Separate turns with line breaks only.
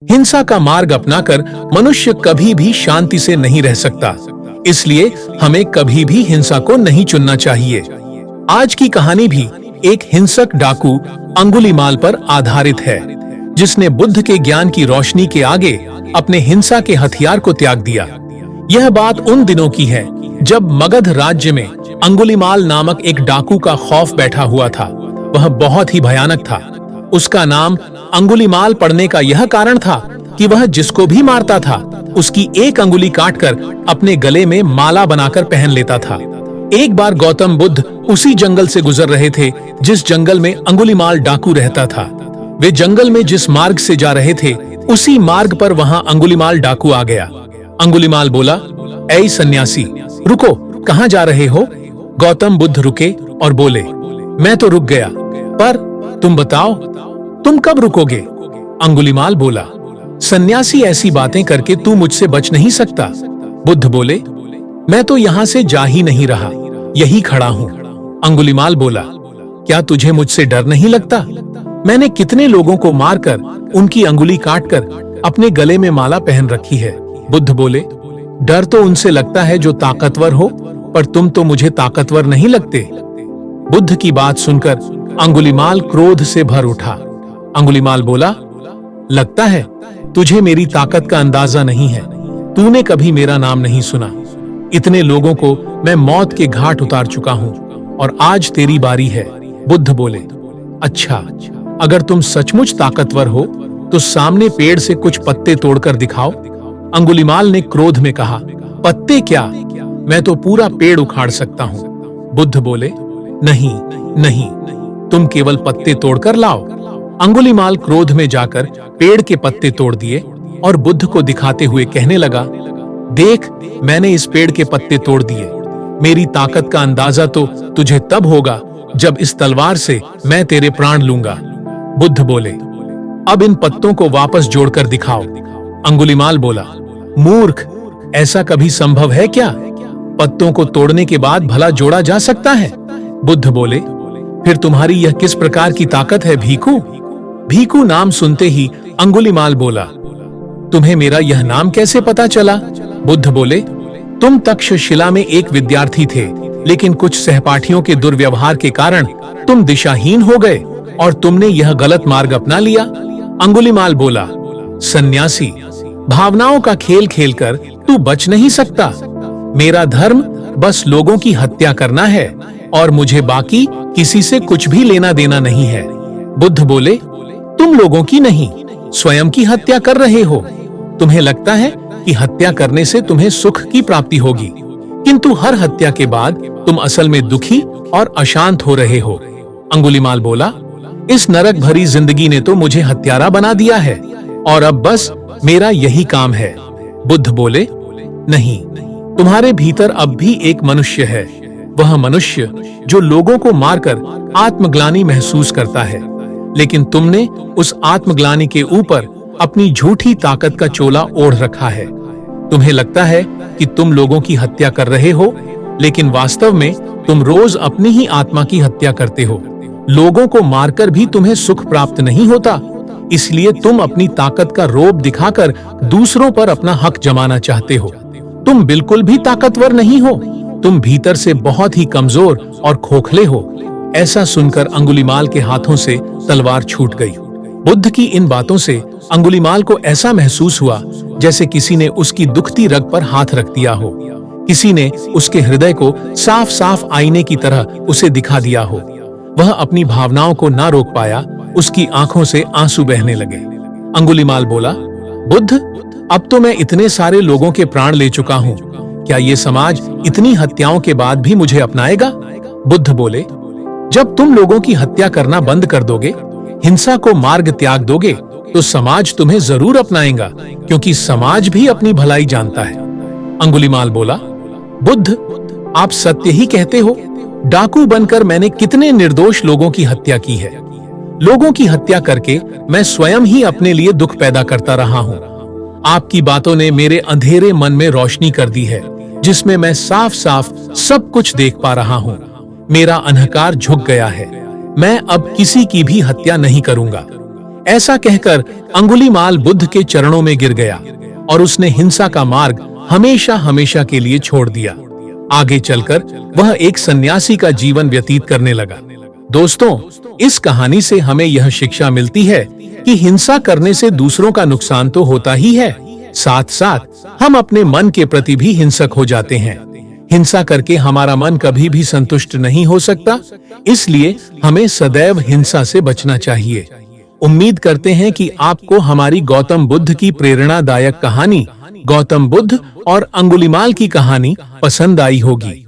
हिंसा का मार्ग अपनाकर मनुष्य कभी भी शांति से नहीं रह सकता। इसलिए हमें कभी भी हिंसा को नहीं चुनना चाहिए। आज की कहानी भी एक हिंसक डाकू अंगुलीमाल पर आधारित है, जिसने बुद्ध के ज्ञान की रोशनी के आगे अपने हिंसा के हथियार को त्याग दिया। यह बात उन दिनों की है जब मगध राज्य में अंगुलीमाल नामक एक डाकू का खौफ बैठा हुआ था। वह बहुत ही भयानक था। उसका नाम अंगुलीमाल पड़ने का यह कारण था कि वह जिसको भी मारता था उसकी एक अंगुली काटकर अपने गले में माला बनाकर पहन लेता था। एक बार गौतम बुद्ध उसी जंगल से गुजर रहे थे जिस जंगल में अंगुलीमाल डाकू रहता था। वे जंगल में जिस मार्ग से जा रहे थे उसी मार्ग पर वहां अंगुलीमाल डाकू आ गया। अंगुलीमाल बोला, ऐ सन्यासी, रुको, कहां जा रहे हो? गौतम बुद्ध रुके और बोले, मैं तो रुक गया, पर तुम बताओ, तुम कब रुकोगे? अंगुलीमाल बोला, सन्यासी, ऐसी बातें करके तू मुझसे बच नहीं सकता। बुद्ध बोले, मैं तो यहां से जा ही नहीं रहा, यही खड़ा हूं। अंगुलीमाल बोला, क्या तुझे मुझसे डर नहीं लगता? मैंने कितने लोगों को मारकर उनकी अंगुली काटकर अपने गले में माला पहन रखी है। बुद्ध बोले, डर तो उनसे लगता है जो ताकतवर हो, पर तुम तो मुझे ताकतवर नहीं लगते। बुद्ध की बात सुनकर अंगुलीमाल क्रोध से भर उठा। अंगुलीमाल बोला, लगता है तुझे मेरी ताकत का अंदाजा नहीं है। तूने कभी मेरा नाम नहीं सुना। इतने लोगों को मैं मौत के घाट उतार चुका हूं और आज तेरी बारी है। बुद्ध बोले, अच्छा, अगर तुम सचमुच ताकतवर हो तो सामने पेड़ से कुछ पत्ते तोड़कर दिखाओ। अंगुलीमाल ने क्रोध में कहा, पत्ते क्या? मैं तो पूरा पेड़ उखाड़ सकता हूं। बुद्ध बोले, नहीं नहीं, तुम केवल पत्ते तोड़कर लाओ। अंगुलीमाल क्रोध में जाकर पेड़ के पत्ते तोड़ दिए और बुद्ध को दिखाते हुए कहने लगा, देख, मैंने इस पेड़ के पत्ते तोड़ दिए। मेरी ताकत का अंदाजा तो तुझे तब होगा जब इस तलवार से मैं तेरे प्राण लूंगा। बुद्ध बोले, अब इन पत्तों को वापस जोड़कर दिखाओ। अंगुलीमाल बोला, मूर्ख, ऐसा कभी संभव है क्या? पत्तों को तोड़ने के बाद भला जोड़ा जा सकता है? बुद्ध बोले, फिर तुम्हारी यह किस प्रकार की ताकत है भीखू? भीखू नाम सुनते ही अंगुलीमाल बोला, तुम्हें मेरा यह नाम कैसे पता चला? बुद्ध बोले, तुम तक्षशिला में एक विद्यार्थी थे, लेकिन कुछ सहपाठियों के दुर्व्यवहार के कारण तुम दिशाहीन हो गए और तुमने यह गलत मार्ग अपना लिया। अंगुलीमाल बोला, सन्यासी, भावनाओं का खेल खेलकर तू बच नहीं सकता। मेरा धर्म बस लोगों की हत्या करना है और मुझे बाकी किसी से कुछ भी लेना देना नहीं है। बुद्ध बोले, तुम लोगों की नहीं, स्वयं की हत्या कर रहे हो। तुम्हें लगता है कि हत्या करने से तुम्हें सुख की प्राप्ति होगी, किंतु हर हत्या के बाद तुम असल में दुखी और अशांत हो रहे हो। अंगुलीमाल बोला, इस नरक भरी जिंदगी ने तो मुझे हत्यारा बना दिया है और अब बस मेरा यही काम है। बुद्ध बोले, नहीं, तुम्हारे भीतर अब भी एक मनुष्य है। वह मनुष्य जो लोगों को मारकर आत्मग्लानि महसूस करता है, लेकिन तुमने उस आत्मग्लानि के ऊपर अपनी झूठी ताकत का चोला ओढ़ रखा है। तुम्हें लगता है कि तुम लोगों की हत्या कर रहे हो, लेकिन वास्तव में तुम रोज अपनी ही आत्मा की हत्या करते हो। लोगों को मारकर भी तुम्हें सुख प्राप्त नहीं होता, इसलिए तुम अपनी ताकत का रोब दिखाकर दूसरों पर अपना हक जमाना चाहते हो। तुम बिल्कुल भी ताकतवर नहीं हो, तुम भीतर से बहुत ही कमजोर और खोखले हो। ऐसा सुनकर अंगुलीमाल के हाथों से तलवार छूट गई। बुद्ध की इन बातों से अंगुलीमाल को ऐसा महसूस हुआ जैसे किसी ने उसकी दुखती रग पर हाथ रख दिया हो, किसी ने उसके हृदय को साफ साफ आईने की तरह उसे दिखा दिया हो। वह अपनी भावनाओं को ना रोक पाया, उसकी आंखों से आंसू बहने लगे। अंगुलीमाल बोला, बुद्ध, अब तो मैं इतने सारे लोगों के प्राण ले चुका हूँ, क्या ये समाज इतनी हत्याओं के बाद भी मुझे अपनाएगा? बुद्ध बोले, जब तुम लोगों की हत्या करना बंद कर दोगे, हिंसा को मार्ग त्याग दोगे, तो समाज तुम्हें जरूर अपनाएगा, क्योंकि समाज भी अपनी भलाई जानता है। अंगुलीमाल बोला, बुद्ध, आप सत्य ही कहते हो। डाकू बनकर मैंने कितने निर्दोष लोगों की हत्या की है। लोगों की हत्या करके मैं स्वयं ही अपने लिए दुख पैदा करता रहा हूँ। आपकी बातों ने मेरे अंधेरे मन में रोशनी कर दी है, जिसमें मैं साफ साफ सब कुछ देख पा रहा हूँ। मेरा अंधकार झुक गया है। मैं अब किसी की भी हत्या नहीं करूंगा। ऐसा कहकर अंगुलीमाल बुद्ध के चरणों में गिर गया और उसने हिंसा का मार्ग हमेशा हमेशा के लिए छोड़ दिया। आगे चलकर वह एक सन्यासी का जीवन व्यतीत करने लगा। दोस्तों, इस कहानी से हमें यह शिक्षा मिलती है कि हिंसा करने से दूसरों का नुकसान तो होता ही है, साथ साथ हम अपने मन के प्रति भी हिंसक हो जाते हैं। हिंसा करके हमारा मन कभी भी संतुष्ट नहीं हो सकता, इसलिए हमें सदैव हिंसा से बचना चाहिए। उम्मीद करते हैं कि आपको हमारी गौतम बुद्ध की प्रेरणादायक कहानी गौतम बुद्ध और अंगुलीमाल की कहानी पसंद आई होगी।